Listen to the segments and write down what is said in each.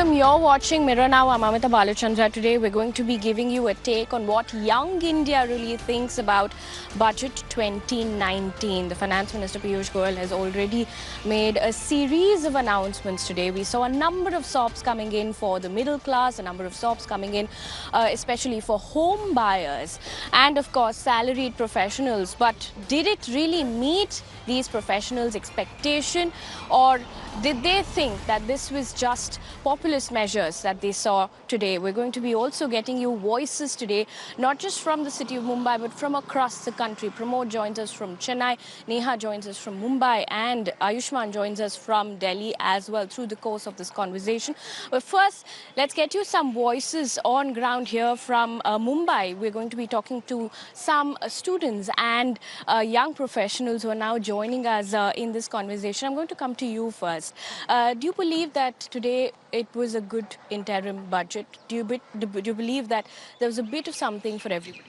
welcome. You're watching Mirror Now. I'm Amita Balachandra. Today we're going to be giving you a take on what Young India really thinks about Budget 2019. The Finance Minister Piyush Goyal has already made a series of announcements today. We saw a number of SOPs coming in for the middle class, a number of SOPs coming in especially for home buyers and of course salaried professionals. But did it really meet these professionals' expectation, or did they think that this was just populist measures that they saw today? We're going to be also getting you voices today, not just from the city of Mumbai, but from across the country. Pramod joins us from Chennai, Neha joins us from Mumbai, and Ayushman joins us from Delhi as well through the course of this conversation. But first, let's get you some voices on ground here from Mumbai. We're going to be talking to some students and young professionals who are now joining us in this conversation. I'm going to come to you first. Do you believe that today it was a good interim budget? Do you believe that there was a bit of something for everybody?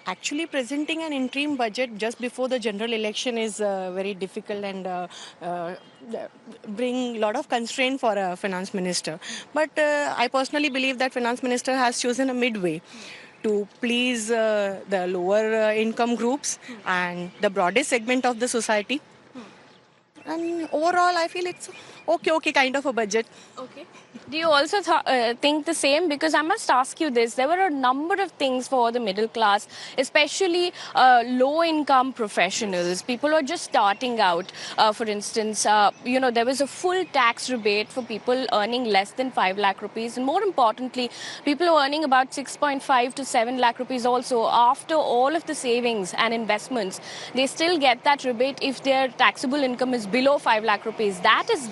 Actually, presenting an interim budget just before the general election is very difficult and bring a lot of constraint for a finance minister. But I personally believe that finance minister has chosen a midway to please the lower income groups and the broadest segment of the society. And overall, I feel it's okay kind of a budget. Okay. Do you also think the same? Because I must ask you this. There were a number of things for the middle class, especially low-income professionals, people who are just starting out. For instance, there was a full tax rebate for people earning less than 5 lakh rupees. And more importantly, people who are earning about 6.5 to 7 lakh rupees also, after all of the savings and investments, they still get that rebate if their taxable income is below 5 lakh rupees. That is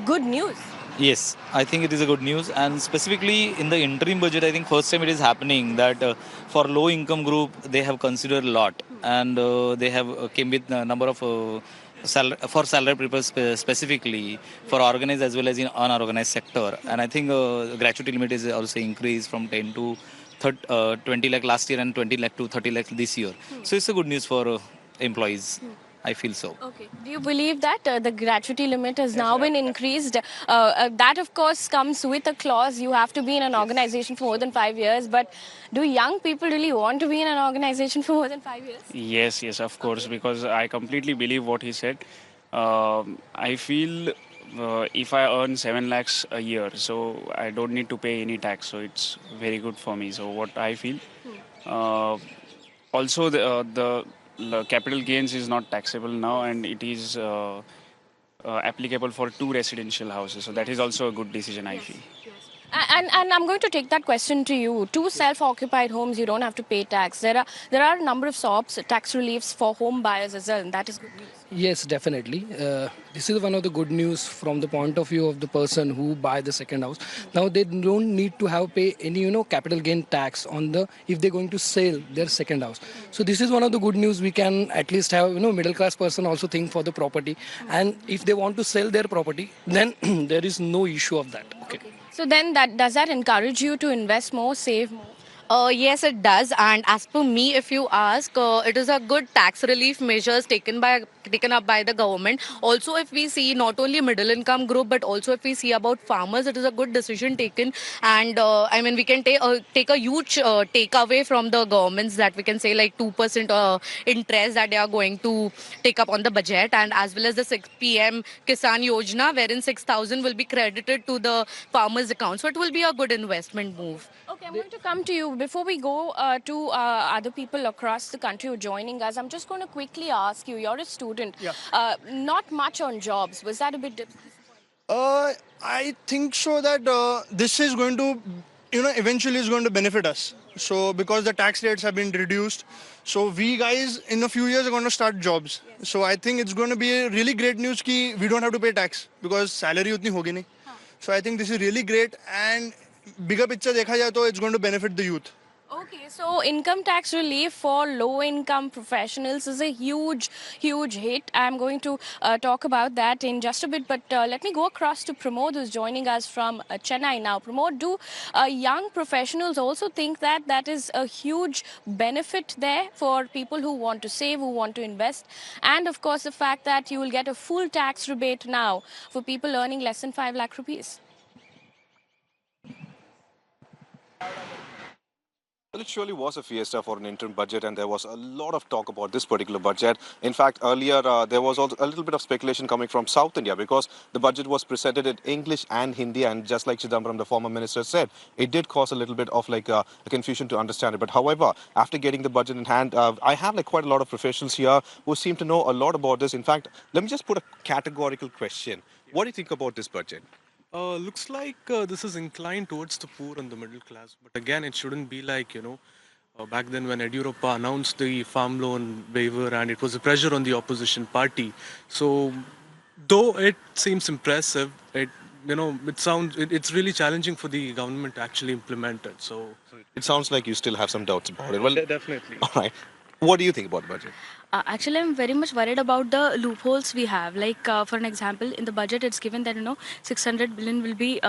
good news. Yes, I think it is a good news, and specifically in the interim budget, I think first time it is happening that for low income group they have considered a lot, and they have came with a number of for salary people specifically for organized as well as in unorganized sector, and I think gratuity limit is also increased from 10 to 20 lakh last year and 20 lakh to 30 lakh this year. So it's a good news for employees. I feel so. Okay. Do you believe that the gratuity limit has now been increased? That, of course, comes with a clause. You have to be in an organization for more than 5 years. But do young people really want to be in an organization for more than 5 years? Yes, of course, because I completely believe what he said. I feel if I earn 7 lakhs a year, so I don't need to pay any tax. So it's very good for me. So what I feel. Also, the capital gains is not taxable now, and it is applicable for 2 residential houses. So that is also a good decision, I feel. And I'm going to take that question to you. 2 self-occupied homes, you don't have to pay tax. There are a number of SOPs, tax reliefs for home buyers as well, and that is good news. Yes, definitely. This is one of the good news from the point of view of the person who buy the second house. Now they don't need to have pay any capital gain tax on the if they're going to sell their second house. So this is one of the good news. We can at least have middle class person also think for the property, and if they want to sell their property, then there is no issue of that. Okay. So then does that encourage you to invest more, save more? Yes, it does. And as per me, if you ask, it is a good tax relief measures taken up by the government. Also, if we see not only middle income group, but also if we see about farmers, it is a good decision taken. And we can take a huge takeaway from the governments, that we can say like 2% interest that they are going to take up on the budget, and as well as the 6 PM Kisan Yojana, wherein 6,000 will be credited to the farmers' account. So it will be a good investment move. Okay, I'm going to come to you. Before we go to other people across the country who are joining us, I'm just going to quickly ask you, you're a student, not much on jobs. Was that a bit disappointing? I think so that this is going to, eventually is going to benefit us. So because the tax rates have been reduced, so we guys in a few years are going to start jobs. Yes. So I think it's going to be a really great news ki we don't have to pay tax because salary utni hogi nahi. So I think this is really great, and bigger picture dekha jaye to it's going to benefit the youth. Okay, so income tax relief for low-income professionals is a huge hit. I'm going to talk about that in just a bit, but let me go across to Pramod, who's joining us from Chennai now. Pramod, do young professionals also think that is a huge benefit there for people who want to save, who want to invest? And of course, the fact that you will get a full tax rebate now for people earning less than 5 lakh rupees. Well, it surely was a fiesta for an interim budget, and there was a lot of talk about this particular budget. In fact, earlier there was also a little bit of speculation coming from South India because the budget was presented in English and Hindi, and just like Chidambaram, the former minister, said, it did cause a little bit of like a confusion to understand it. But however, after getting the budget in hand, I have like quite a lot of professionals here who seem to know a lot about this. In fact, let me just put a categorical question. What do you think about this budget? Looks like this is inclined towards the poor and the middle class. But again, it shouldn't be like, back then when Edurappa announced the farm loan waiver and it was a pressure on the opposition party. So, though it seems impressive, it's really challenging for the government to actually implement it. So, It sounds like you still have some doubts about it. Well, definitely. all right. What do you think about the budget? Actually, I'm very much worried about the loopholes we have. Like, for an example, in the budget, it's given that 600 billion will be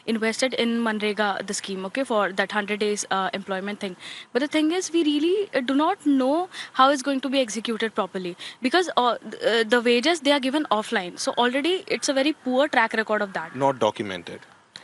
invested in Manrega, the scheme, okay, for that 100 days employment thing. But the thing is, we really do not know how it's going to be executed properly because the wages they are given offline. So already, it's a very poor track record of that. Not documented.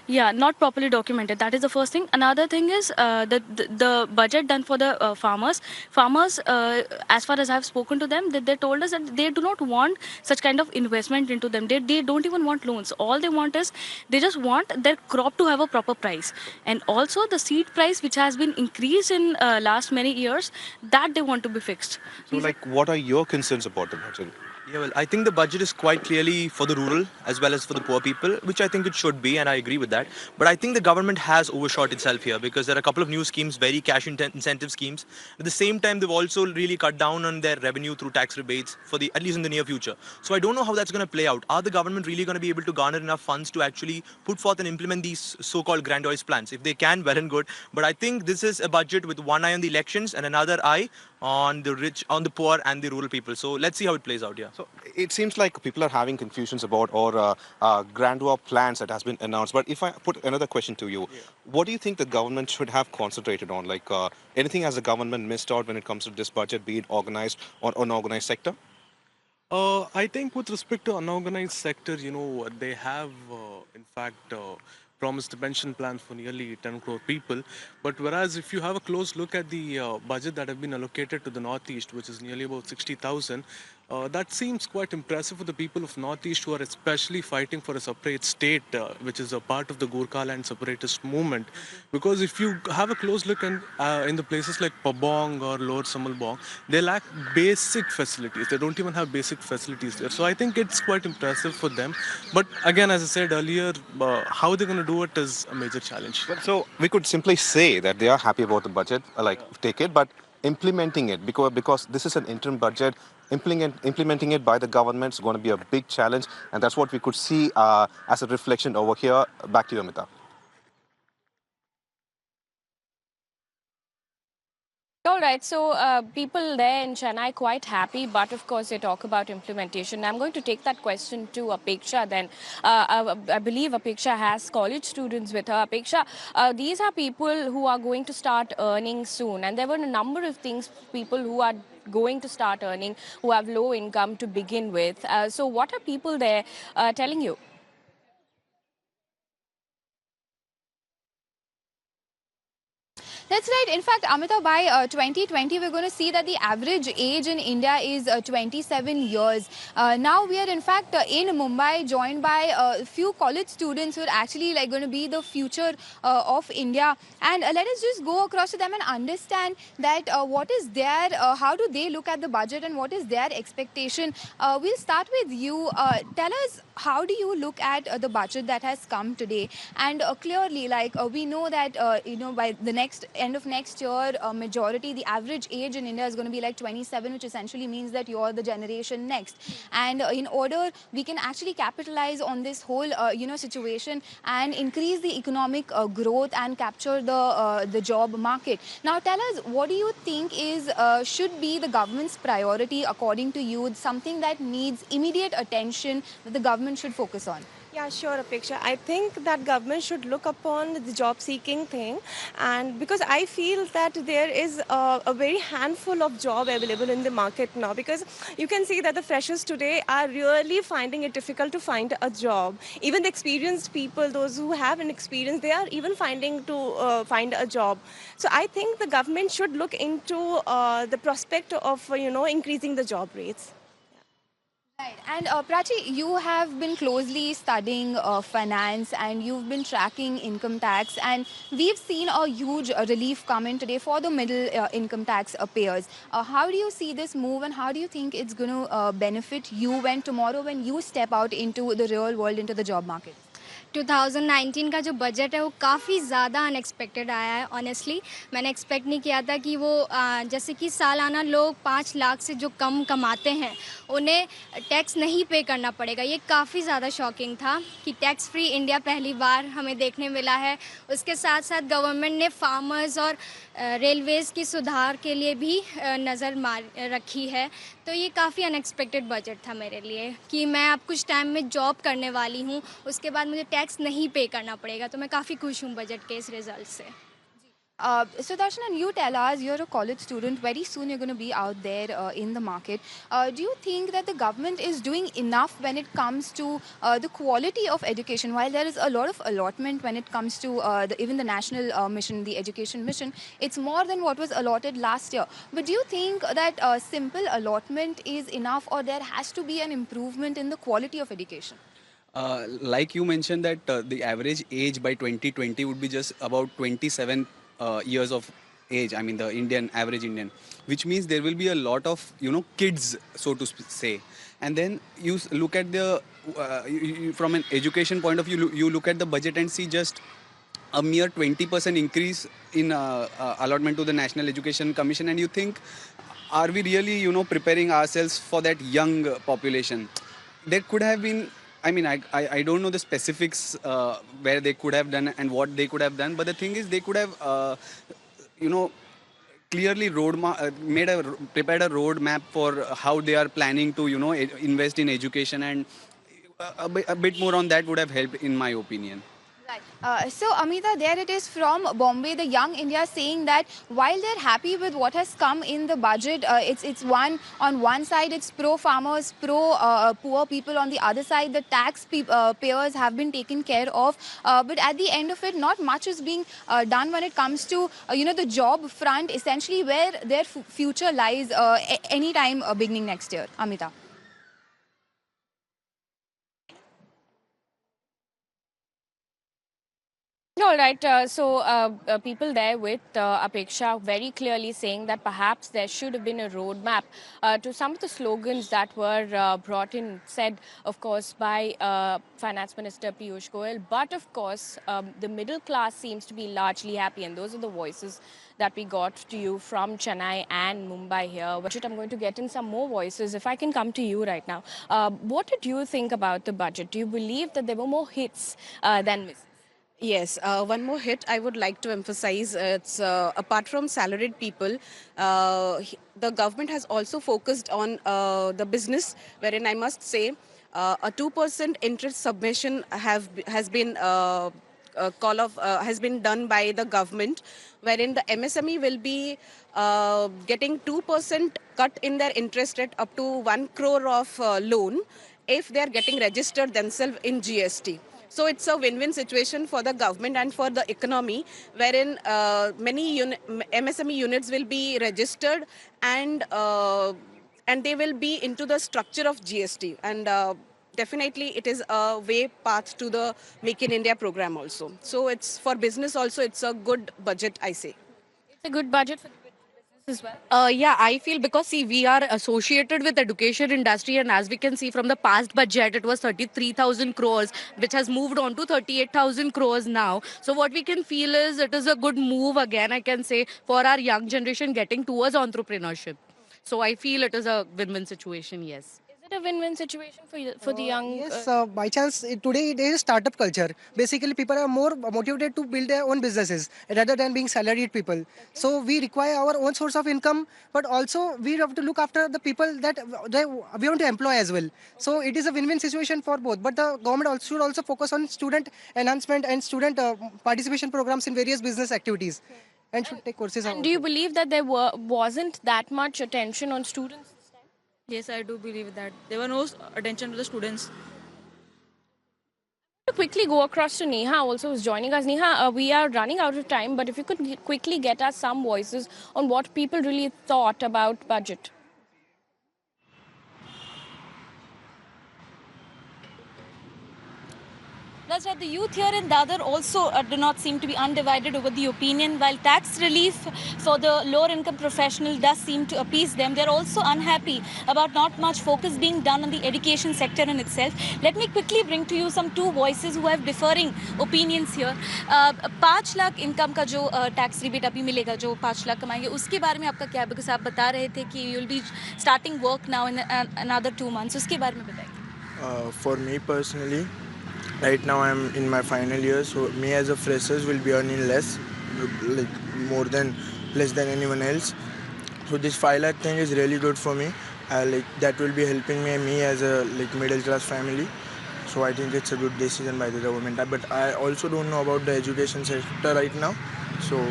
Yeah, not properly documented. That is the first thing. Another thing is the budget done for the farmers. Farmers, as far as I've spoken to them, they told us that they do not want such kind of investment into them. They don't even want loans. All they want is they just want their crop to have a proper price. And also the seed price, which has been increased in last many years, that they want to be fixed. So, like, what are your concerns about the budget? Yeah, well, I think the budget is quite clearly for the rural as well as for the poor people, which I think it should be, and I agree with that. But I think the government has overshot itself here because there are a couple of new schemes, very cash incentive schemes. At the same time, they've also really cut down on their revenue through tax rebates for the at least in the near future. So I don't know how that's going to play out. Are the government really going to be able to garner enough funds to actually put forth and implement these so-called grandiose plans? If they can, well and good. But I think this is a budget with one eye on the elections and another eye on the rich, on the poor and the rural people. So let's see how it plays out, yeah. So it seems like people are having confusions about or grandeur plans that has been announced. But if I put another question to you, what do you think the government should have concentrated on? Like anything has the government missed out when it comes to this budget, be it organized or unorganized sector? I think with respect to unorganized sector, they have, in fact, promised a pension plan for nearly 10 crore people. But whereas if you have a close look at the budget that have been allocated to the Northeast, which is nearly about 60,000, that seems quite impressive for the people of Northeast who are especially fighting for a separate state, which is a part of the Gorkhaland separatist movement. Because if you have a close look in the places like Pabong or Lower Samalbong, they lack basic facilities. They don't even have basic facilities there. So I think it's quite impressive for them. But again, as I said earlier, how they're going to do it is a major challenge. So we could simply say that they are happy about the budget, like take it, but implementing it because this is an interim budget. Implementing it by the government is going to be a big challenge, and that's what we could see as a reflection over here. Back to you, Amita. All right, so people there in Chennai quite happy, but of course they talk about implementation. I'm going to take that question to Apeksha then. I believe Apeksha has college students with her. Apeksha, these are people who are going to start earning soon, and there were a number of things, people who are going to start earning, who have low income to begin with. So what are people there telling you? That's right. In fact, Amita, by 2020, we're going to see that the average age in India is 27 years. Now we are, in fact, in Mumbai, joined by a few college students who are actually going to be the future of India. And let us just go across to them and understand that what is their, how do they look at the budget and what is their expectation. We'll start with you. Tell us, how do you look at the budget that has come today? And clearly, we know that, by the end of next year, majority, the average age in India is going to be like 27, which essentially means that you're the generation next. And in order, we can actually capitalize on this whole, situation and increase the economic growth and capture the job market. Now, tell us, what do you think is should be the government's priority according to you, something that needs immediate attention that the government should focus on? Yeah, sure, Apeksha. I think that government should look upon the job seeking thing, and because I feel that there is a very handful of job available in the market now, because you can see that the freshers today are really finding it difficult to find a job. Even the experienced people, those who have an experience, they are even finding to find a job. So I think the government should look into the prospect of increasing the job rates. Right. And Prachi, you have been closely studying finance and you've been tracking income tax, and we've seen a huge relief come in today for the middle income tax payers. How do you see this move, and how do you think it's going to benefit you when tomorrow when you step out into the real world, into the job market? 2019 का जो budget है वो काफ़ी ज़्यादा unexpected आया है honestly. मैंने expect नहीं किया था कि वो जैसे कि सालाना लोग 5 लाख से जो कम कमाते हैं उन्हें टैक्स नहीं पे करना पड़ेगा। ये काफ़ी ज़्यादा शॉकिंग था कि टैक्स फ्री इंडिया पहली बार हमें देखने मिला है। उसके साथ साथ गवर्नमेंट ने फार्मर्स और रेलवेज़ की सुधार के लिए भी नज़र मार रखी है। तो ये काफ़ी अनएक्सपेक्टेड बजट था मेरे लिए कि मैं अब कुछ टाइम में जॉब करने वाली हूँ, उसके बाद मुझे टैक्स नहीं पे करना पड़ेगा। तो मैं काफ़ी खुश हूँ बजट के इस रिज़ल्ट से। So Darshan, you tell us, you're a college student. Very soon you're going to be out there in the market. Do you think that the government is doing enough when it comes to the quality of education? While there is a lot of allotment when it comes to even the national mission, the education mission, it's more than what was allotted last year. But do you think that simple allotment is enough, or there has to be an improvement in the quality of education? Like you mentioned that the average age by 2020 would be just about 27 years of age. I mean the average Indian, which means there will be a lot of kids, so to say. And then you look at the from an education point of view, you look at the budget and see just a mere 20% increase in allotment to the National Education Commission, and you think, are we really preparing ourselves for that young population? There could have been, I mean, I don't know the specifics where they could have done and what they could have done, but the thing is they could have, clearly prepared a roadmap for how they are planning to, invest in education, and a bit more on that would have helped, in my opinion. So Amita, there it is from Bombay, the Young India, saying that while they're happy with what has come in the budget, it's one on one side it's pro farmers, pro poor people. On the other side, the tax payers have been taken care of. But at the end of it, not much is being done when it comes to the job front, essentially where their future lies anytime beginning next year. Amita. All right. People there with Apeksha very clearly saying that perhaps there should have been a roadmap to some of the slogans that were brought in, said, of course, by Finance Minister Piyush Goyal. But, of course, the middle class seems to be largely happy. And those are the voices that we got to you from Chennai and Mumbai here. But I'm going to get in some more voices. If I can come to you right now. What did you think about the budget? Do you believe that there were more hits than misses? Yes, one more hit I would like to emphasize. It's apart from salaried people, the government has also focused on the business, wherein I must say a 2% interest submission has been has been done by the government, wherein the MSME will be getting 2% cut in their interest rate up to 1 crore of loan if they are getting registered themselves in GST. So it's a win-win situation for the government and for the economy, wherein many MSME units will be registered and they will be into the structure of GST. And definitely it is a way path to the Make in India program also. So it's for business also, it's a good budget, I say. It's a good budget for as well? Yeah, I feel because see, we are associated with education industry, and as we can see from the past budget, it was 33,000 crores, which has moved on to 38,000 crores now. So what we can feel is it is a good move again, I can say, for our young generation getting towards entrepreneurship. So I feel it is a win-win situation, yes. A win-win situation for the young. Yes, by chance, today it is startup culture. Basically, people are more motivated to build their own businesses rather than being salaried people. So we require our own source of income, but also we have to look after the people that we want to employ as well. So it is a win-win situation for both. But the government should also focus on student enhancement and student participation programs in various business activities, and should take courses. And do you believe that there wasn't that much attention on students? Yes, I do believe that. There was no attention to the students. To quickly go across to Neha also who's joining us. Neha, we are running out of time, but if you could quickly get us some voices on what people really thought about budget. That's right. The youth here in Dadar also do not seem to be undivided over the opinion. While tax relief for the lower income professional does seem to appease them, they're also unhappy about not much focus being done on the education sector in itself. Let me quickly bring to you some two voices who have differing opinions here. 5 lakh income का जो tax rebate अभी मिलेगा, जो 5 लाख कमाएंगे, उसके बारे में आपका क्या? बिकॉज आप बता रहे थे कि you'll be starting work now in another 2 months. उसके बारे में बताइए. For me personally, right now I'm in my final year, so me as a freshers will be earning less, like less than anyone else. So this 5 lakh thing is really good for me. That will be helping me as a middle class family. So I think it's a good decision by the government. But I also don't know about the education sector right now, so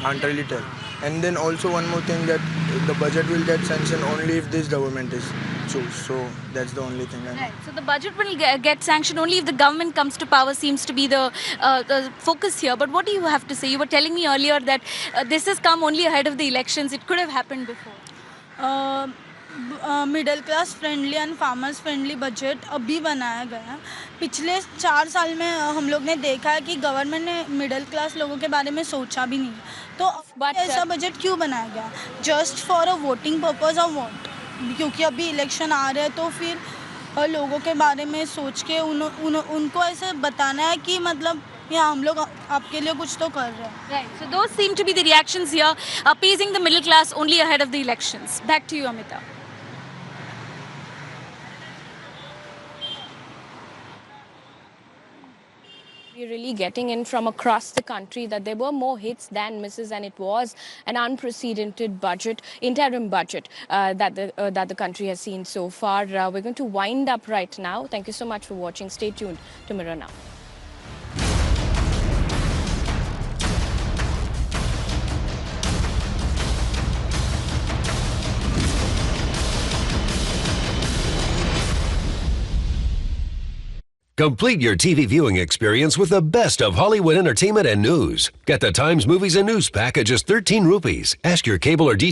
can't really tell. And then also one more thing, that the budget will get sanctioned only if this government is choose. So that's the only thing. Right. So the budget will get sanctioned only if the government comes to power, seems to be the focus here. But what do you have to say? You were telling me earlier that this has come only ahead of the elections. It could have happened before. Middle class friendly and farmers friendly budget अभी बनाया गया है. पिछले 4 साल में हम लोग ने देखा है कि गवर्नमेंट ने मिडिल क्लास लोगों के बारे में सोचा भी नहीं. तो ऐसा बजट क्यों बनाया गया? Just for a voting purpose और वोट? क्योंकि अभी इलेक्शन आ रहे हैं, तो फिर लोगों के बारे में सोच के उनको ऐसे बताना है कि मतलब yeah, हम लोग आपके लिए कुछ तो कर रहे हैं. Right. So those seem to be the reactions here, appeasing the middle class only ahead of the elections. Back to you, Amita. We're really getting in from across the country that there were more hits than misses, and it was an unprecedented budget, interim budget that the country has seen so far. We're going to wind up right now. Thank you so much for watching. Stay tuned to Mirror Now. Complete your TV viewing experience with the best of Hollywood entertainment and news. Get the Times Movies and News pack at just 13 rupees. Ask your cable or